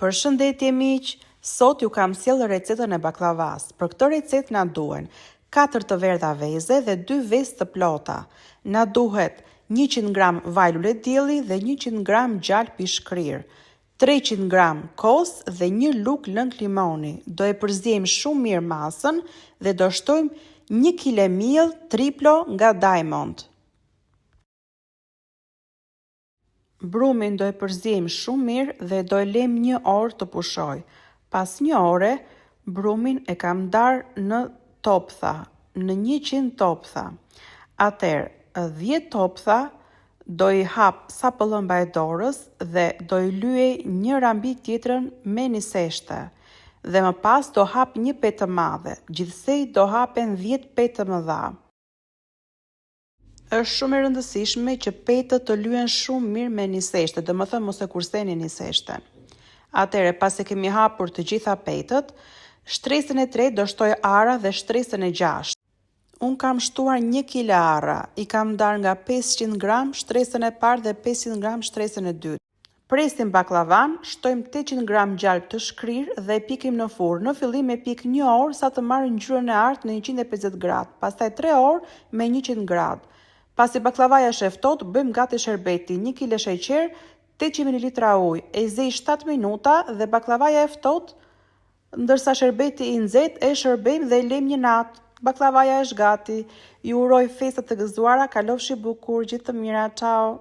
Përshëndetje miq, sot ju kam sjellë recetën e baklavas. Për këtë recetë na duhen 4 të verdha veze dhe 2 vezë të plota. Na duhet 100 gram vaj lule dielli dhe 100 gram gjalp i shkrir, 300 gram kos dhe 1 lugë lëng limoni. Do e përziejmë shumë mirë masën dhe do shtojmë 1 kg miell triplo nga Diamond. Brumin do e përziejmë shumë mirë dhe do e lëm 1 orë të pushoj. Pas 1 ore, brumin e kam ndarë në toptha, në 100 toptha. Atëherë, 10 toptha do i hap sa pëllëmba e dorës dhe do i lyej njëra mbi tjetrën me një seshte. Dhe më pas do hap një petë të madhe, gjithsej do hapen 10 petë të mëdha. Është shumë e rëndësishme që petët të lyen shumë mirë me një seshte, domethënë mos e kurseni një seshte. Atëherë, pas e kemi hapur të gjitha petët, shtresën e tretë do shtoj ara dhe shtresën e gjashtë. Unë kam shtuar 1 kg ara, i kam ndarë nga 500 gram shtresën e parë dhe 500 gram shtresën e dytë. Presim baklavan, shtojmë 800 gram gjalp të shkrir dhe e pikim në furrë. Në fillim e pik 1 orë sa të marrë ngjyrën e artë në 150 gradë, pastaj 3 orë me 100 gradë. Pasi baklavaja është e ftohtë, bëjmë gati sherbeti, 1 kg sheqer, 800 ml ujë, e zej 7 minuta dhe baklavaja e ftohtë, ndërsa sherbeti i nxehtë e shërbejmë dhe e lejmë 1 natë. Baklavaja është gati. Ju uroj festa të gëzuara, kalofshi bukur, gjithë të mira, ciao.